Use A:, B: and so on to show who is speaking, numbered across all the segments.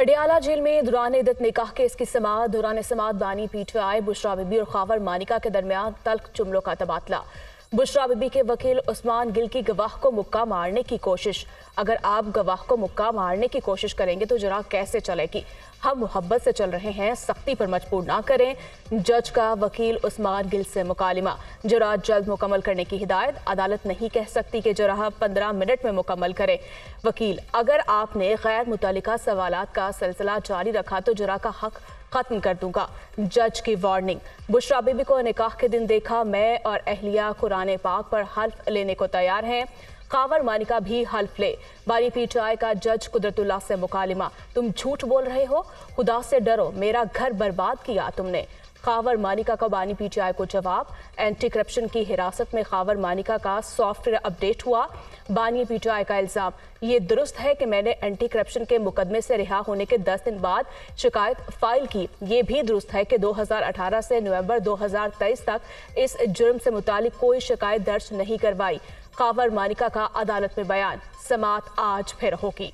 A: Adiala jail में दौरान इद्दत निकाह केस की समाअत दौरान समाअत बानी पीटीआई बुशरा बीबी और खावर मानिका के दरमियान तल्ख जुमलों का तबादला। बुशरा बीबी के वकील उस्मान गिल की गवाह को मुक्का मारने की कोशिश। अगर आप गवाह को मुक्का मारने की कोशिश करेंगे तो जरा कैसे चलेगी। हम मोहब्बत से चल रहे हैं, सख्ती पर मजबूर ना करें। जज का वकील उस्मान गिल से मुकालिमा। जरा जल्द मुकम्मल करने की हिदायत। अदालत नहीं कह सकती कि जरा 15 मिनट में मुकम्मल करें। वकील, अगर आपने गैर मुतल्लिका सवालात का सिलसिला जारी रखा तो जरा का हक खत्म कर दूंगा। जज की वार्निंग। बुशरा बीबी को निकाह के दिन देखा। मैं और अहलिया कुरान पाक पर हल्फ लेने को तैयार हैं। खावर मानिका भी हल्फ ले। बानी पीटीआई का जज कुदरतुल्लाह से मुकालिमा। तुम झूठ बोल रहे हो, खुदा से डरो, मेरा घर बर्बाद किया तुमने। खावर मानिका का बानी पीटीआई को जवाब। एंटी करप्शन की हिरासत में खावर मानिका का सॉफ्टवेयर अपडेट हुआ। बानी पीटीआई का इल्जाम। ये दुरुस्त है कि मैंने एंटी करप्शन के मुकदमे से रिहा होने के 10 दिन बाद शिकायत फाइल की। ये भी दुरुस्त है कि 2018 से नवंबर 2023 तक इस जुर्म से मुतालिक कोई शिकायत दर्ज नहीं करवाई। खावर मानिका का अदालत में बयान। समाअत आज फिर होगी।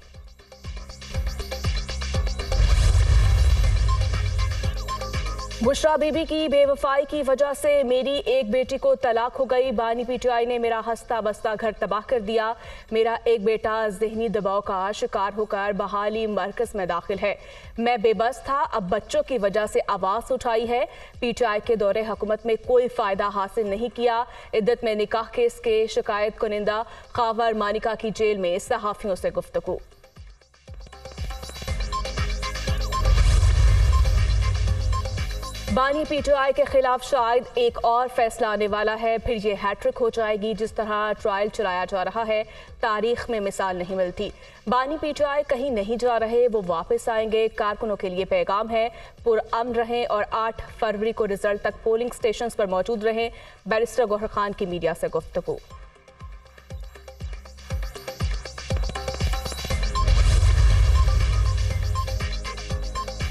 A: बुशरा बीबी की बेवफाई की वजह से मेरी एक बेटी को तलाक हो गई। बानी पीटीआई ने मेरा हंसता बसता घर तबाह कर दिया। मेरा एक बेटा जहनी दबाव का शिकार होकर बहाली मरकज में दाखिल है। मैं बेबस था, अब बच्चों की वजह से आवाज उठाई है। पीटीआई के दौरे हुकूमत में कोई फायदा हासिल नहीं किया। इद्दत में निकाह केस के शिकायत कुनिंदा खावर मानिका की जेल में सहाफियों से गुफ्तगू। बानी पीटीआई के खिलाफ शायद एक और फैसला आने वाला है। फिर ये हैट्रिक हो जाएगी। जिस तरह ट्रायल चलाया जा रहा है, तारीख में मिसाल नहीं मिलती। बानी पीटीआई कहीं नहीं जा रहे, वो वापस आएंगे। कारकुनों के लिए पैगाम है, पुरअमन रहें और 8 फरवरी को रिजल्ट तक पोलिंग स्टेशन पर मौजूद रहें। बैरिस्टर गौहर खान की मीडिया से गुफ्तगू।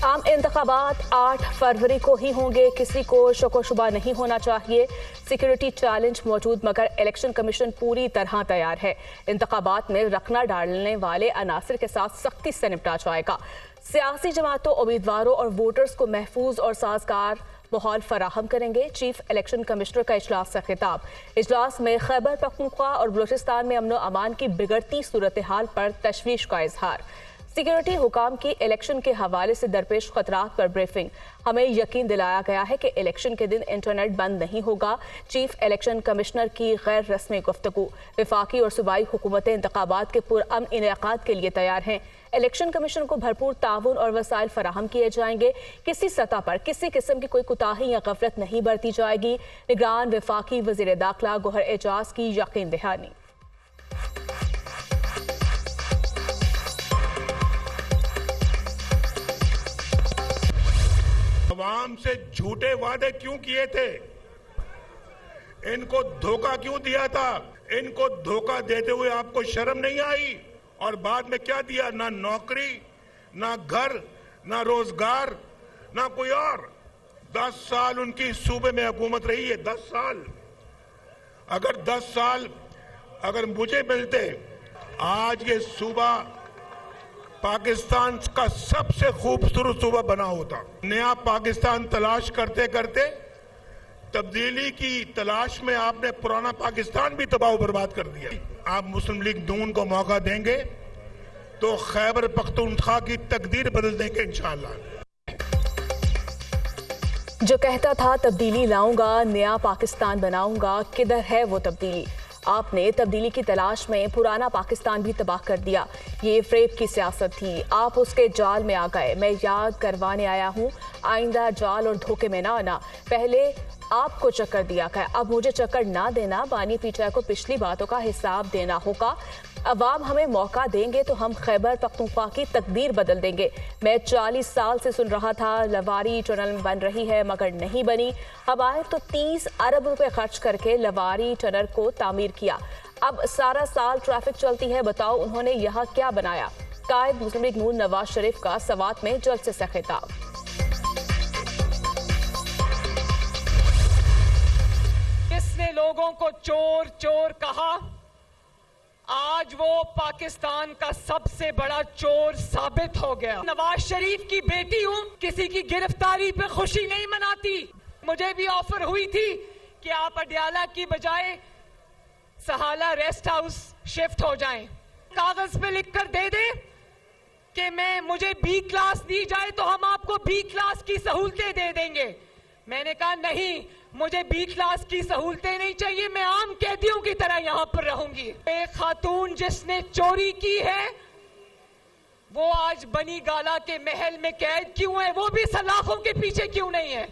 A: आम इंतखाबात 8 फरवरी को ही होंगे, किसी को शको शुबा नहीं होना चाहिए। सिक्योरिटी चैलेंज मौजूद मगर इलेक्शन कमीशन पूरी तरह तैयार है। इंतखाबात में रखना डालने वाले अनासर के साथ सख्ती से निपटा जाएगा। सियासी जमातों, उम्मीदवारों और वोटर्स को महफूज और साजगार माहौल फराहम करेंगे। चीफ इलेक्शन कमिश्नर का इजलास से खिताब। इजलास में खैबर पख्तूनख्वा और बलूचिस्तान में अमन अमान की बिगड़ती सूरत हाल पर तशवीश का इजहार। सिक्योरिटी हुकाम की इलेक्शन के हवाले से दरपेश खतरात पर ब्रीफिंग। हमें यकीन दिलाया गया है कि इलेक्शन के दिन इंटरनेट बंद नहीं होगा। चीफ इलेक्शन कमिश्नर की गैर रस्मी गुफ्तगू। वफाकी और सूबाई हुकूमतें इंतखाबात के पुरअमन इनेकाद के लिए तैयार हैं। इलेक्शन कमीशन को भरपूर ताउन और वसाइल फराहम किए जाएंगे। किसी सतह पर किसी किस्म की कोई कोताही या गफलत नहीं बरती जाएगी। निगरान वफाकी वजीर दाखिला गौहर एजाज की यकीन दहानी।
B: आवाम से झूठे वादे क्यों किए थे? इनको धोखा क्यों दिया था? इनको धोखा देते हुए आपको शर्म नहीं आई? और बाद में क्या दिया? ना नौकरी, ना घर, ना रोजगार, ना कोई और। 10 साल उनकी सूबे में हुकूमत रही है। 10 साल। अगर 10 साल अगर मुझे मिलते, आज ये सूबा पाकिस्तान का सबसे खूबसूरत सूबा बना होता। नया पाकिस्तान तलाश करते करते तब्दीली की तलाश में आपने पुराना पाकिस्तान भी तबाह बर्बाद कर दिया। आप मुस्लिम लीग नून को मौका देंगे तो खैबर पख्तूनख्वा की तकदीर बदल देंगे इंशाअल्लाह।
A: जो कहता था तब्दीली लाऊंगा, नया पाकिस्तान बनाऊंगा, किधर है वो तब्दीली? आपने तब्दीली की तलाश में पुराना पाकिस्तान भी तबाह कर दिया। ये फ्रेब की सियासत थी, आप उसके जाल में आ गए। मैं याद करवाने आया हूँ, आइंदा जाल और धोखे में ना आना। पहले आपको चक्कर दिया गया, अब मुझे चक्कर ना देना। बानी पीटीआई को पिछली बातों का हिसाब देना होगा। अवाम हमें मौका देंगे तो हम खैबर पख्तूनख्वा की तकदीर बदल देंगे। मैं 40 साल से सुन रहा था लवारी टनल बन रही है मगर नहीं बनी। हम आए तो 30 अरब रुपए खर्च करके लवारी टनल को तामीर किया। अब सारा साल ट्रैफिक चलती है, बताओ उन्होंने यहाँ क्या बनाया? कायद मुस्लिम लीग नून नवाज शरीफ का सवात में जलसे से खिताब।
C: किसने लोगों को चोर चोर कहा? आज वो पाकिस्तान का सबसे बड़ा चोर साबित हो गया। नवाज शरीफ की बेटी हूं, किसी की गिरफ्तारी पे खुशी नहीं मनाती। मुझे भी ऑफर हुई थी कि आप अडयाला की बजाय सहाला रेस्ट हाउस शिफ्ट हो जाएं। कागज पे लिख कर दे दे कि मुझे बी क्लास दी जाए तो हम आपको बी क्लास की सहूलतें दे देंगे। मैंने कहा नहीं, मुझे बी क्लास की सहूलतें नहीं चाहिए, मैं आम कैदियों की तरह यहां पर रहूंगी। एक खातून जिसने चोरी की है वो आज बनी गाला के महल में कैद क्यों है? वो भी सलाखों के पीछे क्यों नहीं है?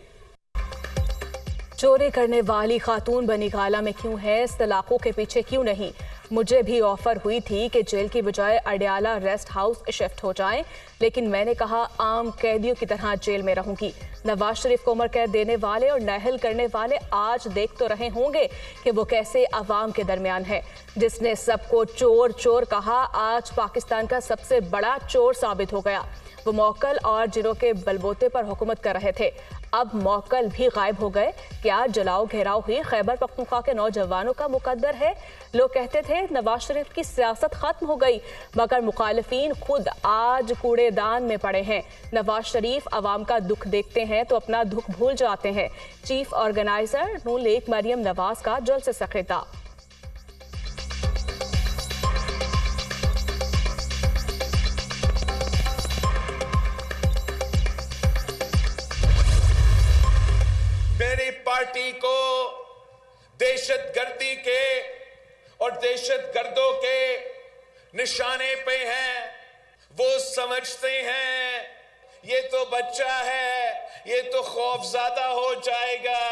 A: चोरी करने वाली खातून बनी गाला में क्यों है, सलाखों के पीछे क्यों नहीं? मुझे भी ऑफर हुई थी कि जेल की बजाय अडयाला रेस्ट हाउस शिफ्ट हो जाएं, लेकिन मैंने कहा आम कैदियों की तरह जेल में रहूंगी। नवाज शरीफ को उम्र कैद देने वाले और नाअहल करने वाले आज देख तो रहे होंगे कि वो कैसे अवाम के दरमियान है। जिसने सबको चोर चोर कहा आज पाकिस्तान का सबसे बड़ा चोर साबित हो गया। वो मौकल और जिनों के बलबोते पर हुकूमत कर रहे थे, अब मौकल भी गायब हो गए। क्या जलाओ घेराव ही खैबर पख्तूनख्वा के नौजवानों का मुकद्दर है? लोग कहते थे नवाज शरीफ की सियासत खत्म हो गई, मगर मुखालिफिन खुद आज कूड़ेदान में पड़े हैं। नवाज शरीफ अवाम का दुख देखते हैं तो अपना दुख भूल जाते हैं। चीफ ऑर्गेनाइजर नून लीग मरियम नवाज का जलसे से खिताब।
D: मेरी पार्टी को दहशतगर्दी के और दहशतगर्दों के निशाने पे हैं। वो समझते हैं ये तो बच्चा है, ये तो खौफज़दा हो जाएगा,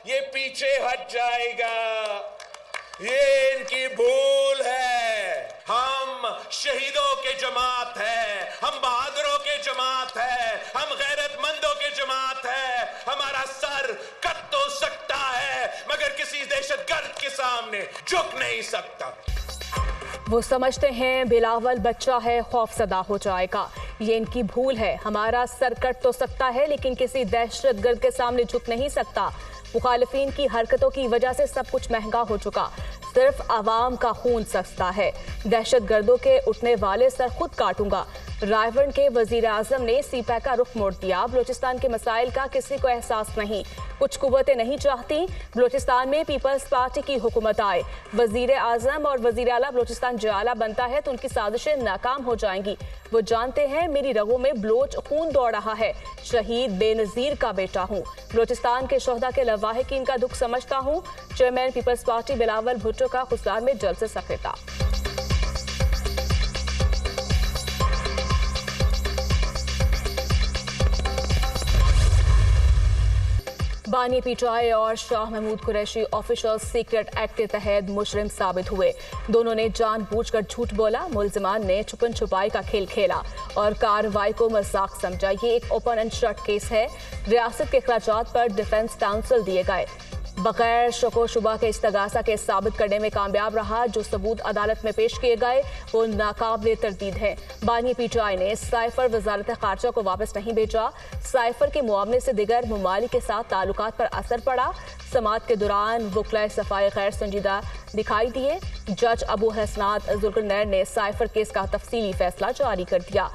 D: ये पीछे हट जाएगा। ये इनकी भूल है। हम शहीदों के जमात है, हम बहादुरों के जमात है, हम गैरतमंदों के जमात है। हमारा सर कट तो सकता है मगर किसी दहशतगर्द के सामने झुक नहीं सकता।
A: वो समझते हैं बिलावल बच्चा है, खौफज़दा हो जाएगा। ये इनकी भूल है। हमारा सर कट तो सकता है लेकिन किसी दहशतगर्द के सामने झुक नहीं सकता। मुखालिफिन की हरकतों की वजह से सब कुछ महंगा हो चुका। सिर्फ आवाम का खून सस्ता है। दहशतगर्दों के उठने वाले सर खुद काटूंगा। रायवंड के वजीर आजम ने सीपैक का रुख मोड़ दिया। बलूचिस्तान के मसाइल का किसी को एहसास नहीं। कुछ कुव्वतें नहीं चाहती बलूचिस्तान में पीपल्स पार्टी की हुकूमत आए। वजीर आजम और वजीर आला बलूचिस्तान जयाला बनता है तो उनकी साजिशें नाकाम हो जाएंगी। वो जानते हैं मेरी रगों में बलोच खून दौड़ रहा है। शहीद बेनजीर का बेटा हूँ। बलूचिस्तान के शोहदा के लवाहिकीन का दुख समझता हूँ। Chairman People's Party Bilawal Bhutto का खुसरान में जलसे से खिताब। बानी पीटीआई और Shah Mahmood Qureshi official secret act के तहत मुजरिम साबित हुए। दोनों ने जानबूझकर झूठ बोला। मुल्जिमान ने छुपन छुपाई का खेल खेला और कार्रवाई को मजाक समझा। ये एक ओपन एंड शट केस है। रियासत के अखराजात पर डिफेंस काउंसिल दिए गए। बगैर शको शुबा के इस्तगासा के साबित करने में कामयाब रहा। जो सबूत अदालत में पेश किए गए वो नाकाबिले तरदीद हैं। बानी पीटीआई ने साइफर वजारत खारजा को वापस नहीं भेजा। साइफर के मुआवने से दिगर ममालिक के साथ ताल्लुकात पर असर पड़ा। समाअत के दौरान वकला सफाई गैर संजीदा दिखाई दिए। जज अबू हसनात जुल्करनैन ने साइफर केस का तफसीली फैसला जारी कर दिया।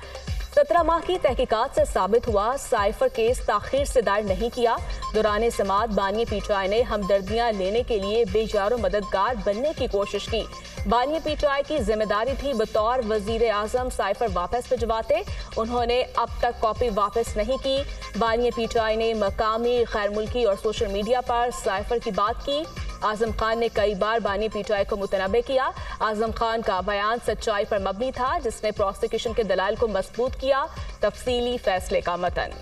A: 17 माह की तहकीकात से साबित हुआ साइफर केस ताखीर से दायर नहीं किया। दौरान समाअत बानी पीटीआई ने हमदर्दियां लेने के लिए बेजारो मददगार बनने की कोशिश की। बानी पीटीआई की जिम्मेदारी थी बतौर वजीर आजम साइफर वापस भिजवाते। उन्होंने अब तक कॉपी वापस नहीं की। बानी पीटीआई ने मकामी गैर मुल्की और सोशल मीडिया पर साइफर की बात की। आजम खान ने कई बार बानी पीटीआई को मुतनबे किया। आजम खान का बयान सच्चाई पर मबनी था जिसने प्रोसिक्यूशन के दलाइल को मजबूत किया। तफसीली फैसले का मतन।